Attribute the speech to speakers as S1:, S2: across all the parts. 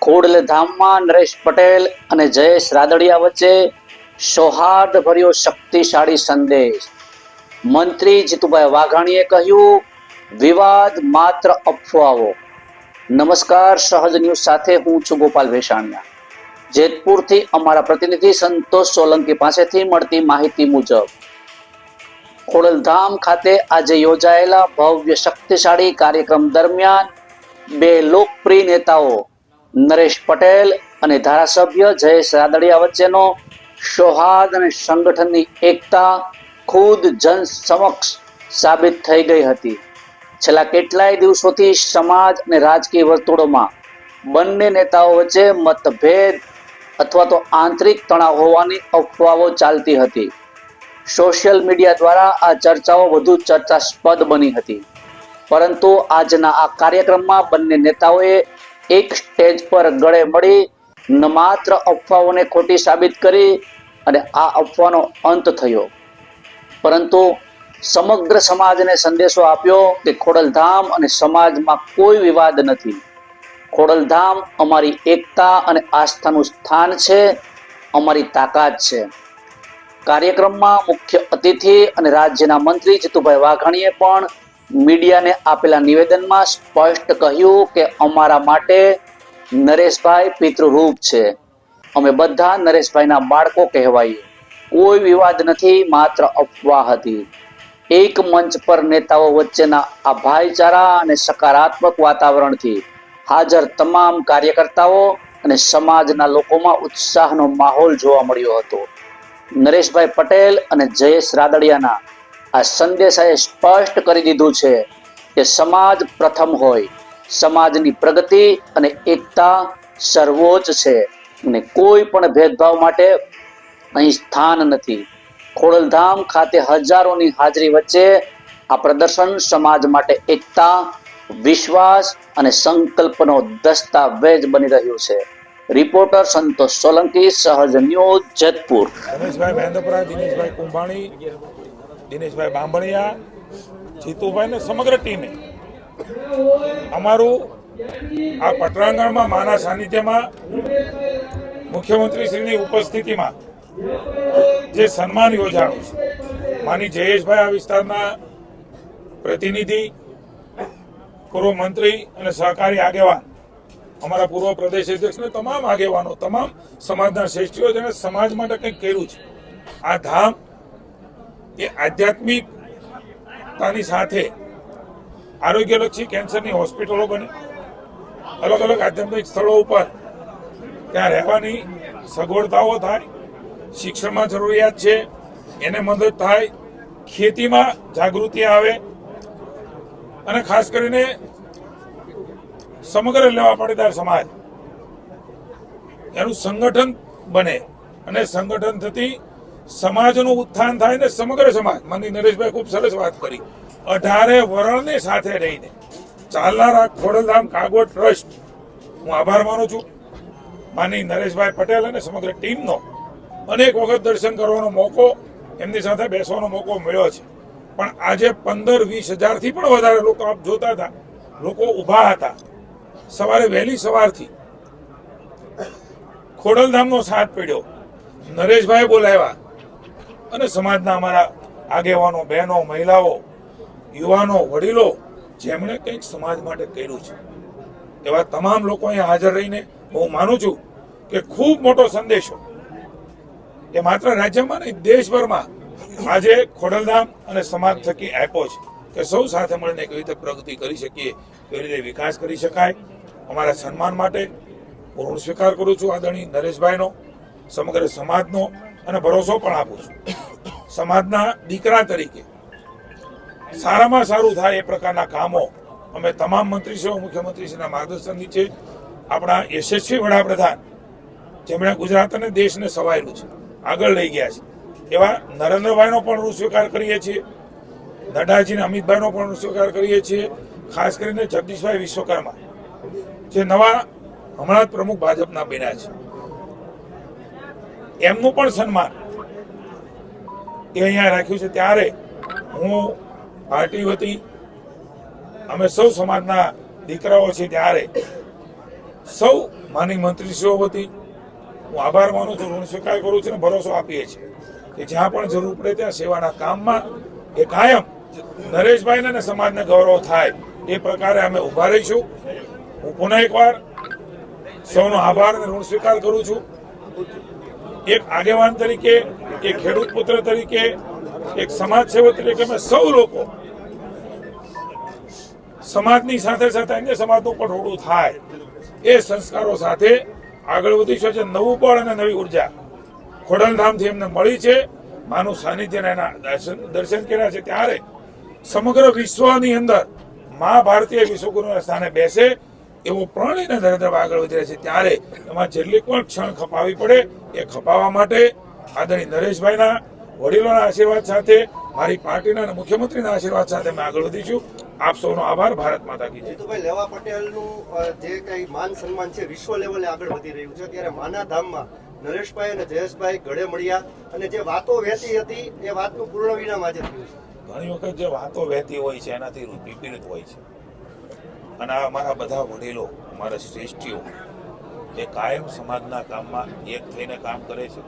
S1: ખોડલધામમાં નરેશ પટેલ અને જયેશ રાદડિયા વચ્ચે સૌહાર્દભર્યો શક્તિશાળી સંદેશ. મંત્રી જીતુભાઈ વાઘાણીએ કહ્યું, વિવાદ માત્ર અફવાઓ. નમસ્કાર, સહજ ન્યૂઝ સાથે હું છું ગોપાલ ભેસાણિયા. જેતપુરથી અમારા પ્રતિનિધિ સંતોષ સોલંકી પાસેથી મળતી માહિતી મુજબ ખોડલધામ ખાતે આજે યોજાયેલા ભવ્ય શક્તિશાળી કાર્યક્રમ દરમિયાન બે લોકપ્રિય નેતાઓ નરેશ પટેલ અને ધારાસભ્ય જયેશ રાદડિયા વચ્ચેનો સૌહાર્દ અને સંગઠનની એકતા ખુદ જન સમક્ષ સાબિત થઈ ગઈ હતી. છેલ્લા કેટલાય દિવસોથી સમાજ અને રાજકીય વર્તુળોમાં બંને નેતાઓ વચ્ચે મતભેદ અથવા તો આંતરિક તણાવ હોવાની અફવાઓ ચાલતી હતી. સોશિયલ મીડિયા દ્વારા આ ચર્ચાઓ વધુ ચર્ચાસ્પદ બની હતી. પરંતુ આજના આ કાર્યક્રમમાં બંને નેતાઓએ એક સ્ટેજ પર ગળે મળી ન માત્ર અફવાઓને ખોટી સાબિત કરી અને આ અફવાનો અંત થયો, પરંતુ સમગ્ર સમાજને સંદેશો આપ્યો કે ખોડલધામ અને સમાજમાં કોઈ વિવાદ નથી. ખોડલધામ અમારી એકતા અને આસ્થાનું સ્થાન છે, અમારી તાકાત છે. કાર્યક્રમમાં મુખ્ય અતિથિ અને રાજ્યના મંત્રી જીતુભાઈ વાઘાણીએ પણ મીડિયાને આપેલા નિવેદનમાં સ્પષ્ટ કહ્યું કે અમારા માટે નરેશભાઈ પિતૃરૂપ છે. અમે બધા નરેશભાઈના બાળકો કહેવાઈએ. કોઈ વિવાદ નથી, માત્ર અફવા હતી. એક મંચ પર નેતાઓ વચ્ચેના આ ભાઈચારા અને સકારાત્મક વાતાવરણથી હાજર તમામ કાર્યકર્તાઓ અને સમાજના લોકોમાં ઉત્સાહનો માહોલ જોવા મળ્યો હતો. નરેશભાઈ પટેલ અને જયેશ રાદડિયાના આ સંદેશાએ સ્પષ્ટ કરી દીધું છે કે સમાજ પ્રથમ હોય, સમાજની પ્રગતિ અને એકતા સર્વોચ્ચ છે અને કોઈ પણ ભેદભાવ માટે અહીં સ્થાન નથી. ખોડલધામ ખાતે હજારોની હાજરી વચ્ચે આ પ્રદર્શન સમાજ માટે એકતા, વિશ્વાસ અને સંકલ્પનો દસ્તાવેજ બની રહ્યું છે. રિપોર્ટર સંતોષ સોલંકી, સહજ ન્યૂઝ, જેતપુર.
S2: રમેશભાઈ મહેન્દ્રપરા, દિનેશભાઈ કુંભાણી, દિનેશભાઈ બાંભણિયા, જીતુભાઈ ને સમગ્ર ટીમે અમારું આ પટરાંગણમાં માના સાનિધ્યમાં મુખ્યમંત્રીશ્રીની ઉપસ્થિતિમાં જે સન્માન યોજાણું છે, માની જયેશભાઈ આ વિસ્તારના પ્રતિનિધિ, પૂર્વ મંત્રી અને સહકારી આગેવાન, અમારા પૂર્વ પ્રદેશ અધ્યક્ષને તમામ આગેવાનો, તમામ સમાજના શ્રેષ્ઠીઓ જેને સમાજ માટે કંઈક કર્યું છે. આ ધામ એ આધ્યાત્મિકતાની સાથે આરોગ્યલક્ષી કેન્સરની હોસ્પિટલો બને, અલગ અલગ આધ્યાત્મિક સ્થળો ઉપર ત્યાં રહેવાની સગવડતાઓ થાય, શિક્ષણમાં જરૂરિયાત છે એને મદદ થાય, ખેતીમાં જાગૃતિ આવે અને ખાસ કરીને સમગ્ર લેવા પાટીદાર સમાજ એનું સંગઠન બને અને સંગઠન થતી સમાજનું ઉત્થાન થાય ને સમગ્ર સમાજ. માનની નરેશભાઈ ખૂબ સરસ વાત કરી, 18 વર્ણને સાથે રહીને ચાલનારા ખોડલધામ કાગવડ ટ્રસ્ટ હું આભાર માનું છું. માનની નરેશભાઈ પટેલ અને સમગ્ર ટીમનો અનેક વખત દર્શન કરવાનો મોકો, એમની સાથે બેસવાનો મોકો મળ્યો છે. પણ આજે 15-20 હજારથી પણ વધારે લોકો આપ જોતા હતા, લોકો ઊભા હતા. સવારે વહેલી સવારથી ખોડલધામનો સાથ પડ્યો, નરેશભાઈ બોલાવ્યા અને સમાજના અમારા આગેવાનો, બહેનો, મહિલાઓ, યુવાનો, વડીલો જેમણે કંઈક સમાજ માટે કર્યું છે એવા તમામ લોકો અહીંયા હાજર રહીને હું માનું છું કે ખૂબ મોટો સંદેશો એ માત્ર રાજ્યમાં નહીં દેશભરમાં આજે ખોડલધામ અને સમાજ થકી આપ્યો છે કે સૌ સાથે મળીને કેવી રીતે પ્રગતિ કરી શકીએ, કેવી રીતે વિકાસ કરી શકાય. અમારા સન્માન માટે હું ઋણ સ્વીકાર કરું છું આદરણીય નરેશભાઈનો, સમગ્ર સમાજનો, અને ભરોસો પણ આપું છું સમાજના દીકરા તરીકે સારામાં સારું થાય એ પ્રકારના કામો અમે તમામ મંત્રીશ્રીઓ, મુખ્યમંત્રીશ્રીના માર્ગદર્શન નીચે આપણા યશસ્વી વડાપ્રધાન જેમણે ગુજરાત અને દેશને સવાયેલું છે, આગળ લઈ ગયા છે એવા નરેન્દ્રભાઈનો પણ ઋણ સ્વીકાર કરીએ છીએ, નડ્ડાજી અને અમિતભાઈનો પણ ઋણ સ્વીકાર કરીએ છીએ. ખાસ કરીને જગદીશભાઈ વિશ્વકર્મા જે નવા હમણાં જ પ્રમુખ ભાજપના બન્યા છે, એમનું પણ સન્માન એ અહીંયા રાખ્યું છે. ત્યારે હું પાર્ટી વતી અમે સૌ સમાજના દીકરાઓ છીએ ત્યારે સૌ માની મંત્રીશ્રીઓ વતી હું આભાર માનું છું, ઋણ સ્વીકાર કરું છું અને ભરોસો આપીએ છીએ કે જ્યાં પણ જરૂર પડે ત્યાં સેવાના કામમાં એ કાયમ નરેશભાઈને અને સમાજને ગૌરવ થાય એ પ્રકારે અમે ઉભા રહીશું. હું પુનઃ એકવાર સૌનો આભાર અને ઋણ સ્વીકાર કરું છું. એક આગેવાન તરીકે, એક ખેડૂત પુત્ર તરીકે, એક સમાજ સેવક તરીકે અમે સૌ લોકો સમાજની સાથે સાથે અન્ય સમાજનું પણ થોડું થાય એ સંસ્કારો સાથે આગળ વધીશું. છે નવું બળ અને નવી ઉર્જા ખોડલધામથી એમને મળી છે. માનું સાનિધ્ય એના દર્શન કર્યા છે ત્યારે સમગ્ર વિશ્વની અંદર મા ભારતીય વિશ્વગુરુના સ્થાને બેસે એવો પ્રણ લઈને નરેન્દ્રભાઈ આગળ વધી રહ્યા છે. ત્યારે એમાં જેટલી પણ ક્ષણ ખપાવી પડે એ ખપાવવા માટે આદરણીય નરેશભાઈના વડીલોના આશીર્વાદ સાથે, મારી પાર્ટીના અને મુખ્યમંત્રીના આશીર્વાદ સાથે અમે આગળ વધીશું. આપ સૌનો આભાર. ભારત માતા કી જય.
S3: જીતુભાઈ, લેવા પટેલનું જે કઈ માન સન્માન છે વિશ્વ લેવલે આગળ વધી રહ્યું છે, ત્યારે માના ધામમાં નરેશભાઈ અને જયેશભાઈ ગળે મળ્યા અને જે વાતો વહેતી હતી એ વાતનું પૂર્ણ વિરામ આજે થયું છે.
S2: ઘણી વખત જે વાતો વહેતી હોય છે એનાથી વિપરીત હોય છે. અને આ અમારા બધા વડીલો, અમારા શ્રેષ્ઠીઓ એ કાયમ સમાજના કામમાં એક થઈને કામ કરે છે.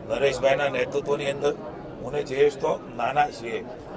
S2: નરેશભાઈના નેતૃત્વની અંદર હું ને જયેશ તો નાના છીએ,